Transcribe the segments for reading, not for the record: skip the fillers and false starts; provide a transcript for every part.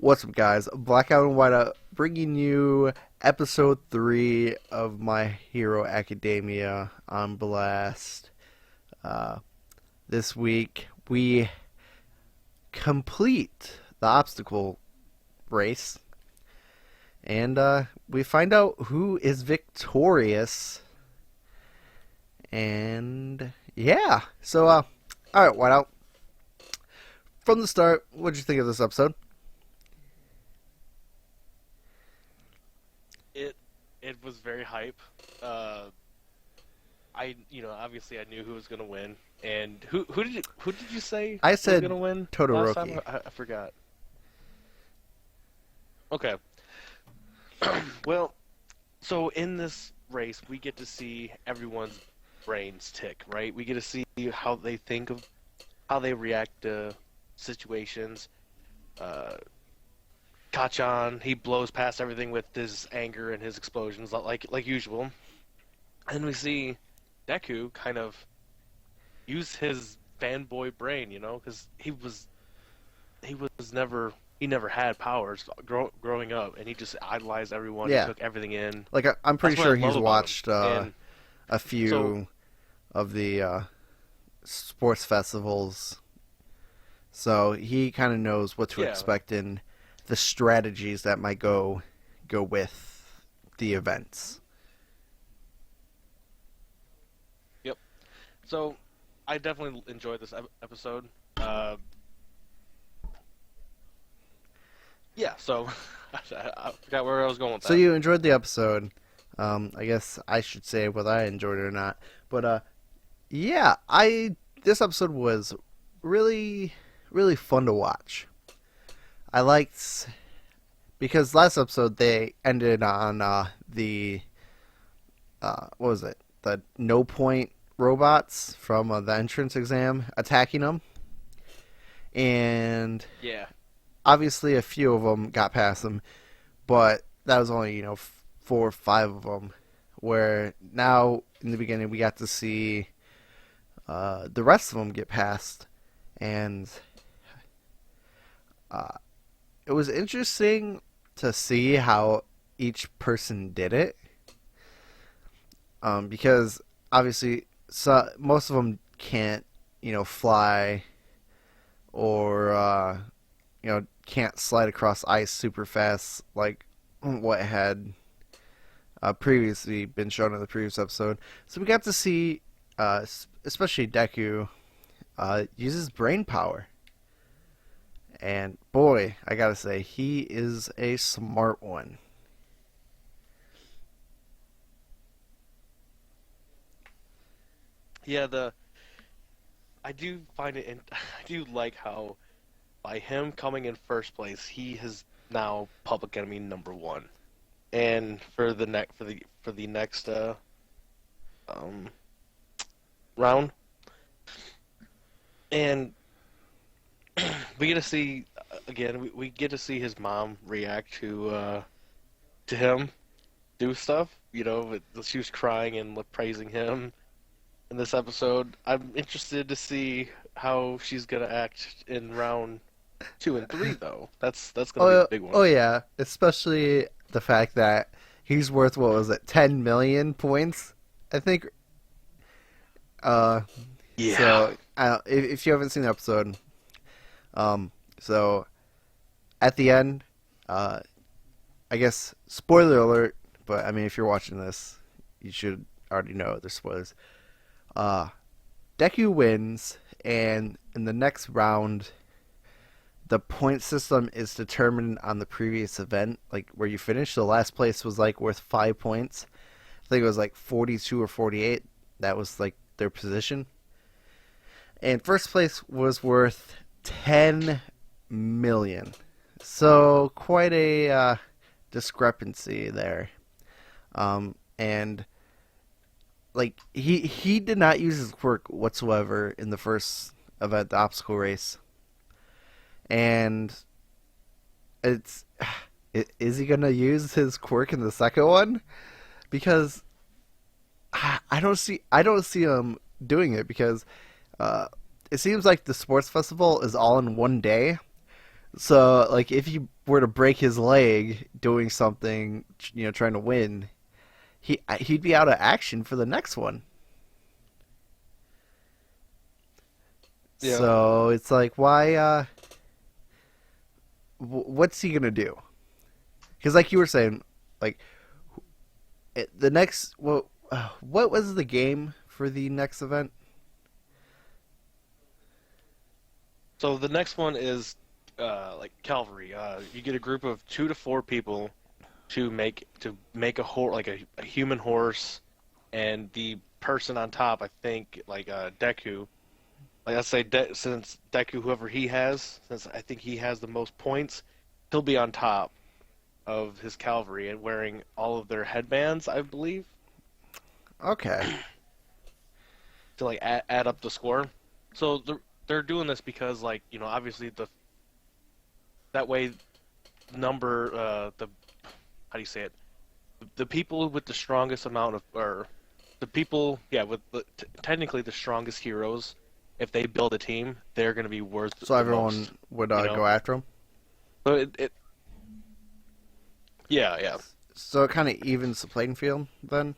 What's up, guys? Blackout and Whiteout bringing you episode 3 of My Hero Academia on Blast. Uh, this week, we complete the obstacle race, and we find out who is victorious. And yeah, so, alright, Whiteout. From the start, what did you think of this episode? It was very hype. Obviously I knew who was gonna win, and who did you say I was said gonna win last time? Todoroki. I forgot. Okay. Well, so in this race, we get to see everyone's brains tick, right? We get to see how they think of how they react to situations. Uh, Kachan, he blows past everything with his anger and his explosions, like usual. And we see Deku kind of use his fanboy brain, because he never had powers growing up, and he just idolized everyone. He Yeah, took everything in. like I'm pretty That's what I sure love he's about him. watched And a so, few of the sports festivals, so he kind of knows what to yeah, expect in the strategies that might go with the events. yep. So I definitely enjoyed this episode. Yeah. So I forgot where I was going with So that. you enjoyed the episode. I guess I should say whether I enjoyed it or not. But yeah, I this episode was really really fun to watch. I liked because last episode they ended on the what was it? The no point robots from the entrance exam attacking them, and Yeah. obviously a few of them got past them, but that was only 4 or 5 of them. Where now in the beginning we got to see the rest of them get past, and uh, it was interesting to see how each person did it. Because obviously, most of them can't, fly or can't slide across ice super fast like what had previously been shown in the previous episode. So we got to see, especially Deku, use his brain power. And boy, I gotta say, he is a smart one. Yeah. I do find it. I do like how by him coming in first place, he is now public enemy number one. And for the next um round, and we get to see again. We get to see his mom react to him do stuff. She was crying and praising him in this episode. I'm interested to see how she's gonna act in round two and three, though. That's gonna be the Oh, big oh one. yeah, especially the fact that he's worth what was it, 10 million points, I think. Uh, Yeah. so if you haven't seen the episode, so at the end, uh, I guess spoiler alert, but I mean if you're watching this, you should already know there's spoilers. Uh, Deku wins, and in the next round, the point system is determined on the previous event, like where you finished. So last place was like worth 5 points. I think it was like 42 or 48. That was like their position. And first place was worth 10 million. So quite a discrepancy there. And like he did not use his quirk whatsoever in the first event, the obstacle race. And it's is he gonna use his quirk in the second one? Because I don't see him doing it because uh, it seems like the sports festival is all in one day, So, like, if you were to break his leg doing something, trying to win, he'd be out of action for the next one. Yeah. So it's like, why? What's he gonna do? Because, like you were saying, like the next, what was the game for the next event? So the next one is like cavalry. You get a group of 2 to 4 people to make a horse like a human horse, and the person on top, I think, like Deku. Like I say, since Deku, whoever he has, since I think he has the most points, he'll be on top of his cavalry and wearing all of their headbands, I believe, Okay, to like add up the score. So they're doing this because, like, obviously that way number the how do you say it? The people with the strongest amount of, or the people, yeah, with technically the strongest heroes, if they build a team, they're going to be worth so the most, everyone would you know? go after him. So yeah, yeah. So it kind of evens the playing field then.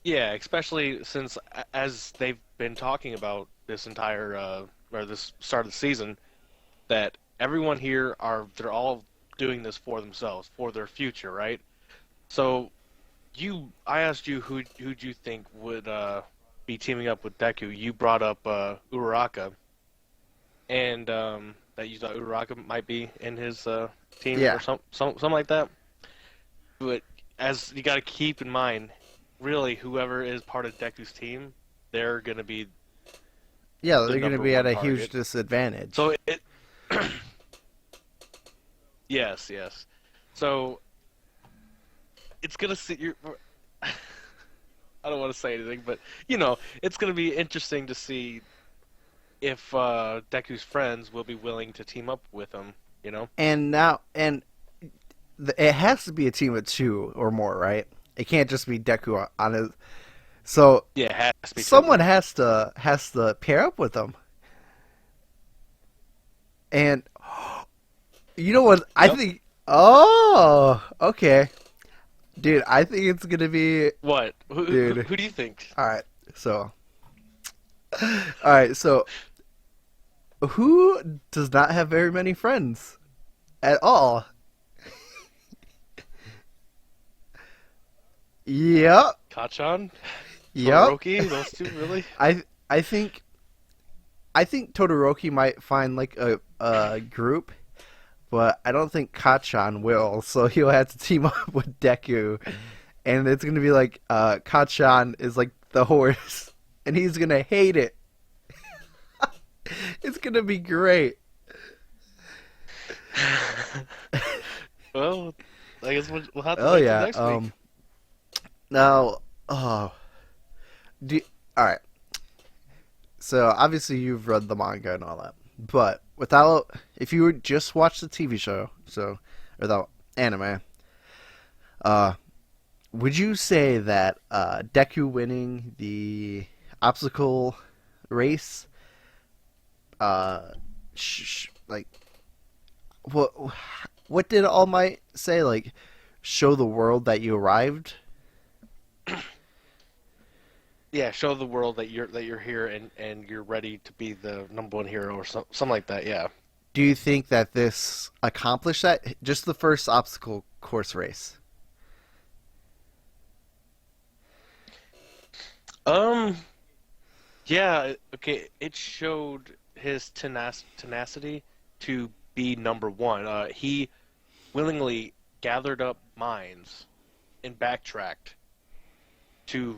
Yeah, especially since as they've been talking about this entire, or this start of the season, that everyone here they're all doing this for themselves, for their future, right? So I asked you who'd you think would be teaming up with Deku. You brought up Uraraka, and that you thought Uraraka might be in his team or Yeah, something like that. But as you got to keep in mind, really, whoever is part of Deku's team, they're gonna be yeah, the they're going to number be at one a huge target. disadvantage. So yes, yes. So it's gonna see you. I don't want to say anything, but it's gonna be interesting to see if Deku's friends will be willing to team up with him. You know? And it has to be a team of two or more, right? It can't just be Deku on his. So Yeah, it has to be two or someone more. has to pair up with them. And you know what? I Yep. think. Oh, okay, dude. I think it's gonna be, What? dude. Who do you think? All right. So, all right. So, who does not have very many friends at all? Yep. Kachan? Yep. Todoroki? Those two, really? I think Todoroki might find like a group, but I don't think Kachan will. So he'll have to team up with Deku, and it's gonna be like Kachan is like the horse, and he's gonna hate it. It's gonna be great. Well, I guess we'll have to Oh wait till yeah. next week. Now, oh, do all right. So obviously you've read the manga and all that, but without, if you would just watch the TV show, so without anime, uh, would you say that Deku winning the obstacle race, uh, like what what did All Might say? Like, show the world that you arrived. Yeah, show the world that you're here and you're ready to be the number one hero or something like that. Yeah. Do you think that this accomplished that? Just the first obstacle course race. Um. Yeah. Okay. It showed his tenacity to be number one. He willingly gathered up mines and backtracked to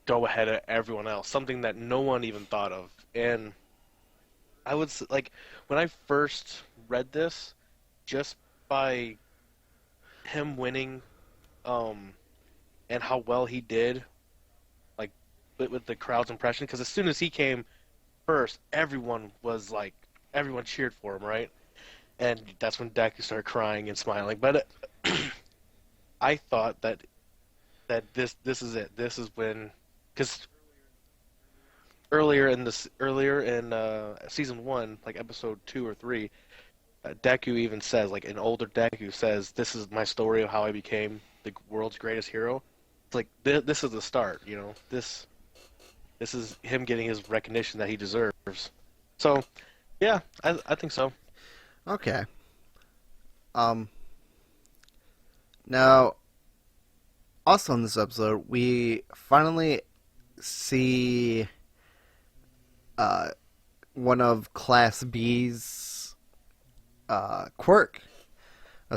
go ahead of everyone else, something that no one even thought of. And like when I first read this, just by him winning, um, and how well he did, like with the crowd's impression, because as soon as he came first, everyone cheered for him, right? And that's when Deku started crying and smiling. But I thought that this is it. This is when, because earlier in season one, like episode 2 or 3, Deku even says, like an older Deku says, "This is my story of how I became the world's greatest hero." It's like this is the start, you know. This is him getting his recognition that he deserves. So yeah, I think so. Okay. Um. Now, also in this episode, we finally see uh one of Class B's quirk.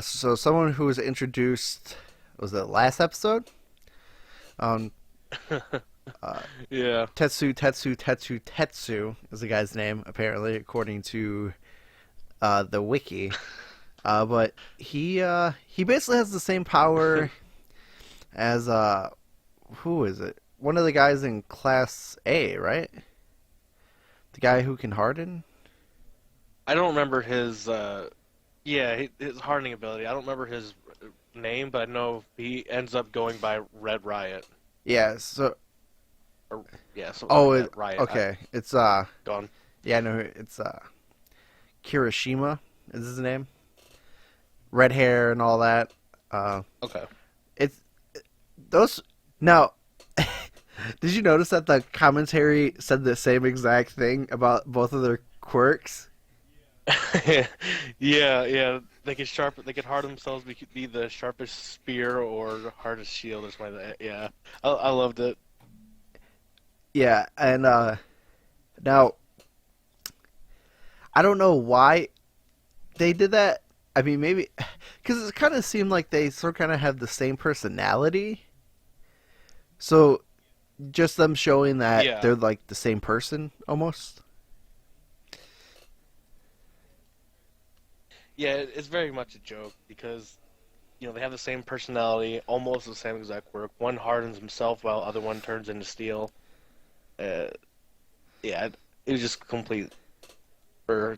So someone who was introduced, was it last episode? Um, uh, Yeah. Tetsu is the guy's name, apparently, according to the wiki. But he basically has the same power as who is it? One of the guys in Class A, right? The guy who can harden. I don't remember his his hardening ability. I don't remember his name, but I know he ends up going by Red Riot. Yeah. So Or yeah, something oh, like that. Riot. okay. It's Gone. yeah, no, it's Kirishima is his name. Red hair and all that. Uh, Okay. it's those now. Did you notice that the commentary said the same exact thing about both of their quirks? Yeah, yeah. They could They could harden themselves. Be the sharpest spear or hardest shield or something like that. Yeah, I loved it. Yeah, and now I don't know why they did that. I mean, maybe because it kind of seemed like they sort of kind of have the same personality. So just them showing that Yeah, they're like the same person almost. yeah. It's very much a joke because they have the same personality, almost the same exact work. One hardens himself while other one turns into steel. Uh, yeah, it was just complete for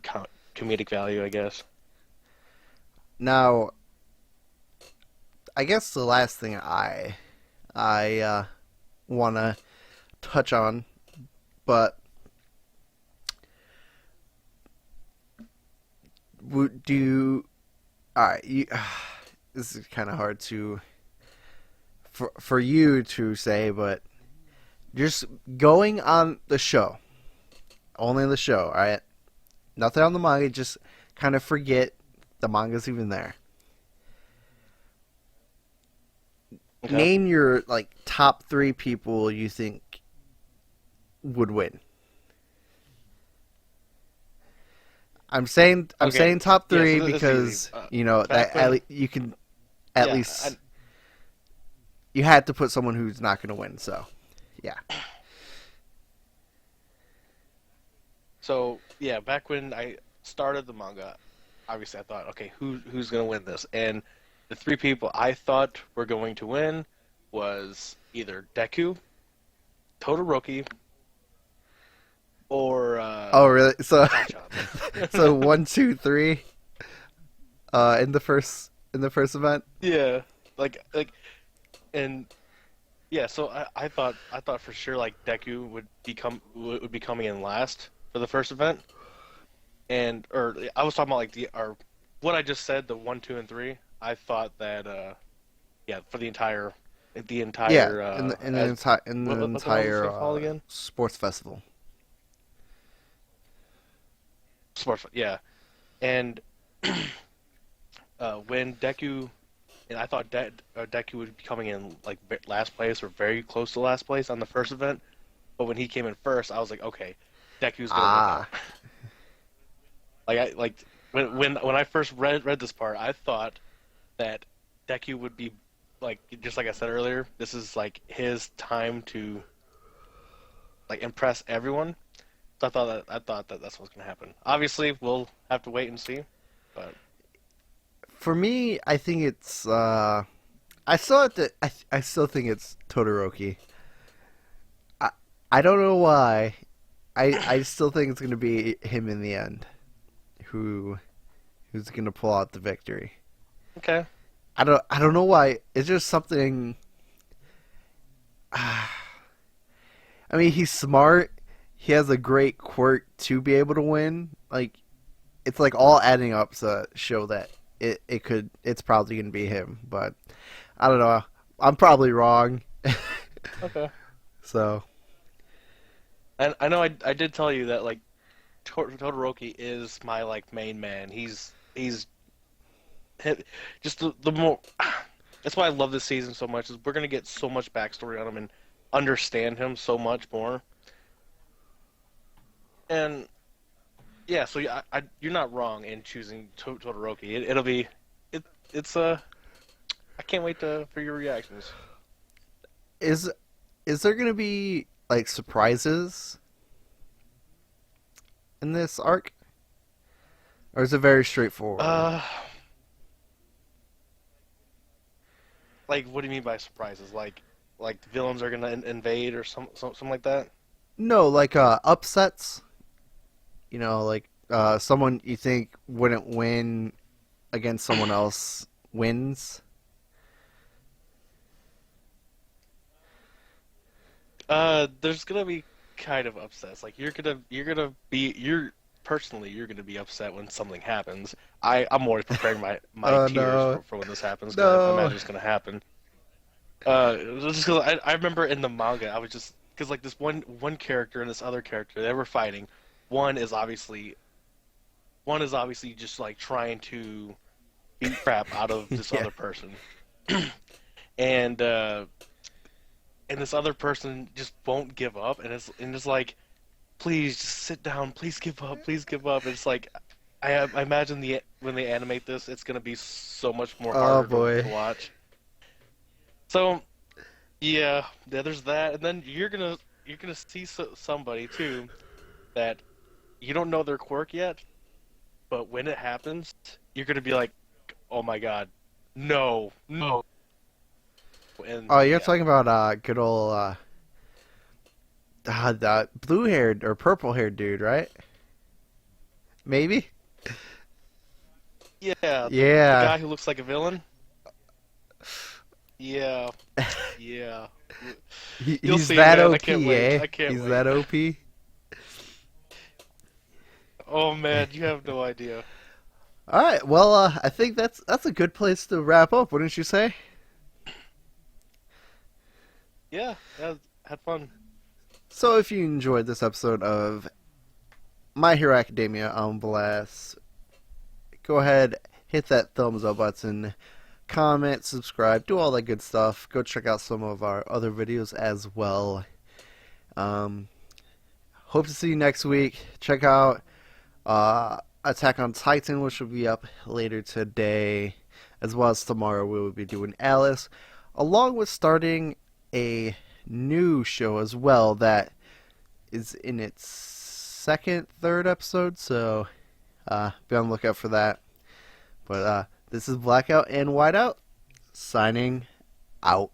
comedic value, I guess. Now, I guess the last thing I want to touch on, but would do you, all right, this is kind of hard to for you to say, but just going on the show, only the show, all right? Nothing on the manga, just kind of forget the manga's even there. Okay. Name your like top 3 people you think would win. I'm Okay. saying top Yeah. So 3 this is easy. because you know Back that when, you can at yeah. least you had to put someone who's not going to win. So yeah, So yeah, back when I started the manga, obviously I thought, okay, who's gonna win this? And the 3 people I thought were going to win was either Deku, Todoroki, or oh really? So Machan. so 1, 2, 3 in the first event. Yeah, like, and yeah. So I thought for sure like Deku would be coming in last for the first event, and or I was talking about like what I just said, the 1, 2, and 3. I thought that yeah, for the entire Yeah, as in the what the hell is entire it called again? sports festival. Sports, yeah. And when Deku, and I thought Deku would be coming in like last place or very close to last place on the first event, but when he came in first, I was like, okay, Deku's gonna win Ah, now. Like when I first read this part, I thought that Deku would be like, just like I said earlier, this is like his time to like impress everyone. So I thought that that's what's gonna happen. Obviously, we'll have to wait and see. But for me, I think it's I still have to I still think it's Todoroki. I I don't know why. I still think it's going to be him in the end who who's going to pull out the victory. okay, I don't know why. It's just something. I mean, he's smart. he has a great quirk to be able to win. Like it's like all adding up to show that it's probably gonna be him. But I don't know. I'm probably wrong. Okay. So And I know I did tell you that like Todoroki is my like main man. He's just the more. That's why I love this season so much. Is we're gonna get so much backstory on him and understand him so much more. And yeah, so you're not wrong in choosing Todoroki. It'll be it it's I can't wait to for your reactions. is is there gonna be like surprises in this arc, or is it very straightforward? Uh, like what do you mean by surprises? Like the villains are gonna invade or something like that? No, like upsets. You know, like someone you think wouldn't win against someone else wins. There's gonna be kind of upsets. Like you're gonna be upset when something happens. I'm always preparing my Oh tears no, for when this happens because I no. imagine it's gonna happen. Just because I remember in the manga I was just because like this one character and this other character they were fighting. One is obviously one is obviously just like trying to beat crap out of this Yeah. other person, and uh, and this other person just won't give up, and it's like please just sit down, please give up. It's like I imagine when they animate this, it's gonna be so much more Oh harder boy. to watch. So yeah, there's that, and then you're gonna see somebody too that you don't know their quirk yet, but when it happens, you're gonna be like, oh my god, no, no, and Oh, you're yeah, talking about good old that blue haired or purple haired dude, right? Maybe. yeah, the Yeah. guy who looks like a villain, yeah, yeah, you'll He's see, that man. I can't OP, wait, eh? I can't He's wait. that OP. Oh man, you have no idea. All right. Well, I think that's a good place to wrap up, wouldn't you say? Yeah, yeah, had fun. So, if you enjoyed this episode of My Hero Academia on Blast, go ahead, hit that thumbs up button, comment, subscribe, do all that good stuff. Go check out some of our other videos as well. Um, Hope to see you next week. Check out Attack on Titan, which will be up later today, as well as tomorrow. We will be doing Alice, along with starting a new show as well that is in its second, third episode. So be on the lookout for that. But this is Blackout and Whiteout signing out.